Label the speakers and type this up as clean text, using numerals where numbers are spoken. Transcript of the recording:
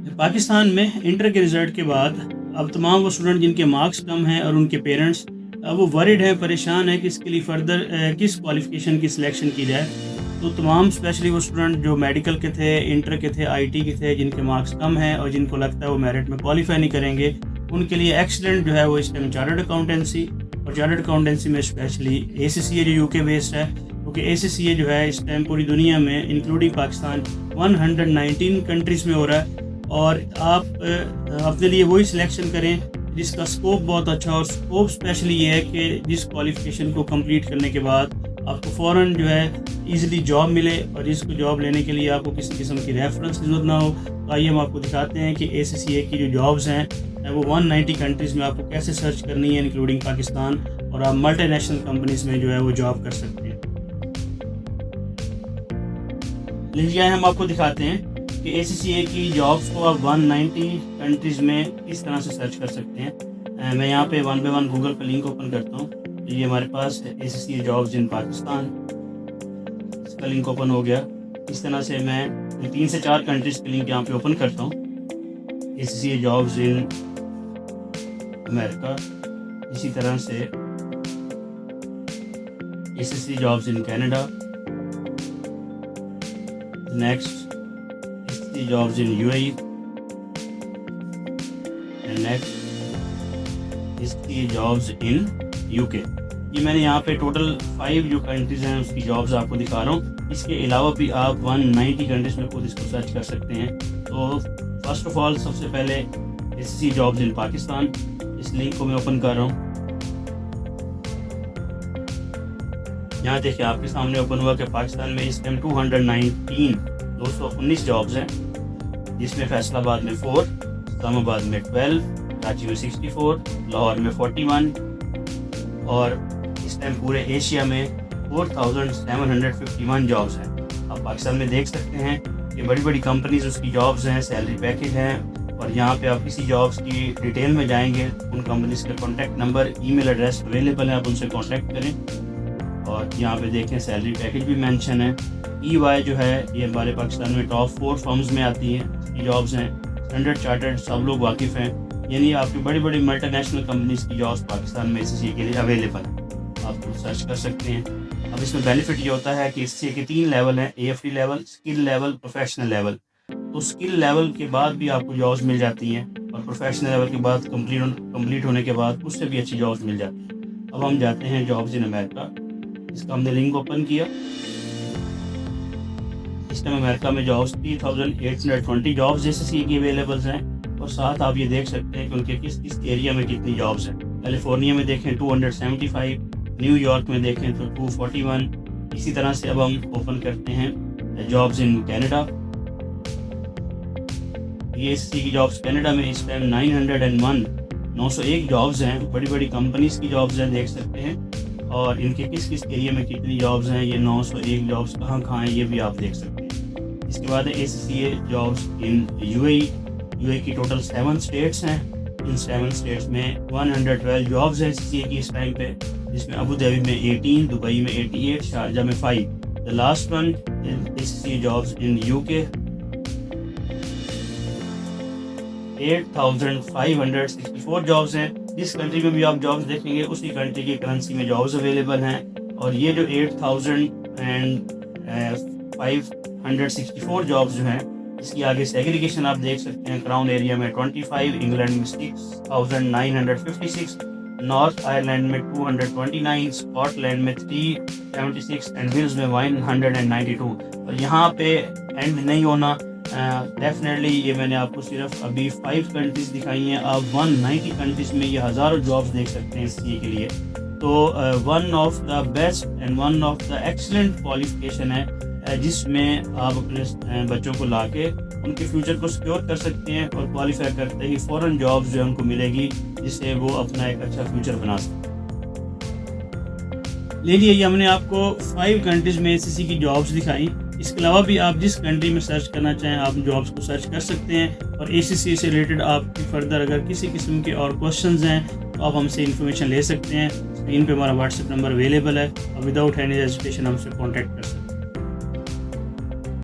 Speaker 1: पाकिस्तान में इंटर के रिज़ल्ट के बाद अब तमाम वो स्टूडेंट जिनके मार्क्स कम हैं और उनके पेरेंट्स वो वरीड हैं, परेशान हैं कि इसके लिए फ़र्दर किस क्वालिफ़िकेशन की सिलेक्शन की जाए। तो तमाम स्पेशली वो स्टूडेंट जो मेडिकल के थे, इंटर के थे, आईटी के थे, जिनके मार्क्स कम हैं और जिनको लगता है वो मेरिट में क्वालिफाई नहीं करेंगे, उनके लिए एक्सीलेंट जो है वो इस टाइम चार्टर्ड अकाउंटेंसी और चार्टर्ड अकाउंटेंसी में स्पेशली ACCA जो यूके बेस्ड है, क्योंकि ACCA जो है इस टाइम पूरी दुनिया में इंक्लूडिंग पाकिस्तान 119 कंट्रीज़ में हो रहा है। और आप अपने लिए वही सिलेक्शन करें जिसका स्कोप बहुत अच्छा, और स्कोप स्पेशली ये है कि जिस क्वालिफ़िकेशन को कंप्लीट करने के बाद आपको फ़ौरन जो है ईज़िली जॉब मिले, और जिसको जॉब लेने के लिए आपको किसी किस्म की रेफरेंस की ज़रूरत ना हो। तो आइए हम आपको दिखाते हैं कि ACCA की जो जॉब्स हैं वो 190 कंट्रीज़ में आपको कैसे सर्च करनी है इंक्लूडिंग पाकिस्तान, और आप मल्टीनेशनल कंपनीज़ में जो है वो जॉब कर सकते हैं। लीजिए हम आपको दिखाते हैं कि ACCA की जॉब्स को आप 190 कंट्रीज़ में किस तरह से सर्च कर सकते हैं। मैं यहाँ पे 1 बाय 1 गूगल पर लिंक ओपन करता हूँ। तो ये हमारे पास है ACCA जॉब्स इन पाकिस्तान, इसका लिंक ओपन हो गया। इस तरह से मैं 3 से 4 कंट्रीज़ के लिंक यहाँ पे ओपन करता हूँ। ACCA जॉब्स इन अमेरिका, इसी तरह से ACCA jobs in Canada, next ACCA jobs in UAE, and next ACCA jobs in UK। ये मैंने यहाँ पे टोटल 5 जो कंट्रीज़ हैं उसकी जॉब्स आपको दिखा रहा हूँ। इसके अलावा भी आप 190 कंट्रीज़ में खुद इसको सर्च कर सकते हैं। तो फर्स्ट ऑफ ऑल सबसे पहले ACCA जॉब्स इन पाकिस्तान, इस लिंक को मैं ओपन कर रहा हूँ। यहाँ देखिए आपके सामने ओपन हुआ कि पाकिस्तान में इस टाइम 219 जॉब्स हैं, जिसमें फैसलाबाद में 4, इस्लामाबाद में 12, कराची में 64, लाहौर में 41, और इस टाइम पूरे एशिया में 4751 जॉब्स हैं। आप पाकिस्तान में देख सकते हैं कि बड़ी बड़ी कंपनीज उसकी जॉब्स हैं, सैलरी पैकेज हैं, और यहाँ पे आप किसी जॉब्स की डिटेल में जाएंगे, उन कंपनीज का contact number, email address available है, आप उनसे कॉन्टैक्ट करें। और यहाँ पे देखें सैलरी पैकेज भी मेंशन है। EY जो है ये हमारे पाकिस्तान में टॉप 4 फर्म्स में आती हैं, इसकी जॉब्स हैं। स्टैंडर्ड चार्टर्ड सब लोग वाकिफ़ हैं, यानी आपकी बड़ी बड़ी मल्टीनेशनल कंपनीज की जॉब्स पाकिस्तान में ACCA के लिए अवेलेबल है, आप सर्च कर सकते हैं। अब इसमें बेनिफिट ये होता है कि ACCA के 3 लेवल हैं, AFT level, skill level, professional level. तो स्किल लेवल के बाद भी आपको जॉब्स मिल जाती हैं, और प्रोफेशनल लेवल के बाद कंप्लीट होने के बाद उससे भी अच्छी जॉब्स मिल जाती हैं। अब हम जाते हैं जॉब्स इन अमेरिका, इसका हमने लिंक ओपन किया। इस टाइम अमेरिका में जॉब्स 3820 जॉब्स ACCA की अवेलेबल्स हैं, और साथ आप ये देख सकते हैं कि उनके किस किस एरिया में कितनी जॉब्स हैं। कैलिफोर्निया में देखें 275, न्यूयॉर्क में देखें तो 241। इसी तरह से अब हम ओपन करते हैं जॉब्स इन कनाडा। ये ACCA की जॉब्स कनाडा में इस टाइम 901 जॉब्स हैं, बड़ी बड़ी कंपनीज की जॉब्स हैं, देख सकते हैं। और इनके किस किस एरिया में कितनी जॉब्स हैं, ये 901 जॉब्स कहाँ कहाँ हैं, ये भी आप देख सकते हैं। इसके बाद है ACCA जॉब्स इन UAE की टोटल 7 स्टेट्स हैं। इन 7 स्टेट्स में 112 जॉब्स हैं ACCA की इस टाइम पे, जिसमें अबू धाबी में 18, दुबई में 88, शारजा में 5। The last one ACCA jobs in UK 8564 jobs हैं। जिस कंट्री में भी आप जॉब्स देखेंगे उसी कंट्री की करेंसी में जॉब्स अवेलेबल हैं। और ये जो 8564 जॉब्स जो हैं, इसकी आगे सेग्रीगेशन आप देख सकते हैं। क्राउन एरिया में 25, इंग्लैंड में 6956, नॉर्थ आयरलैंड में 229, स्कॉटलैंड में 376 एंड वेल्स में 192। और यहाँ पे एंड नहीं होना, डेफिनेटली ये मैंने आपको सिर्फ अभी 5 कंट्रीज़ दिखाई हैं। आप 190 कंट्रीज़ में ये हज़ारों जॉब्स देख सकते हैं ACCA के लिए। तो one of the best and one of the excellent qualification है, जिसमें आप अपने बच्चों को लाके उनके फ्यूचर को सिक्योर कर सकते हैं, और क्वालिफाई करते ही फ़ौरन जॉब्स जो है उनको मिलेगी, जिससे वो अपना एक अच्छा फ्यूचर बना सकते हैं। लीजिए ये हमने आपको 5 कंट्रीज़ में ACCA की जॉब्स दिखाई। इसके अलावा भी आप जिस कंट्री में सर्च करना चाहें आप जॉब्स को सर्च कर सकते हैं। और ACCA से रिलेटेड आपकी फर्दर अगर किसी किस्म के और क्वेश्चंस हैं तो आप हमसे इन्फॉर्मेशन ले सकते हैं। स्क्रीन पे हमारा WhatsApp नंबर अवेलेबल है, और विदाउट एनी हेजिटेशन हमसे कॉन्टैक्ट कर सकते हैं।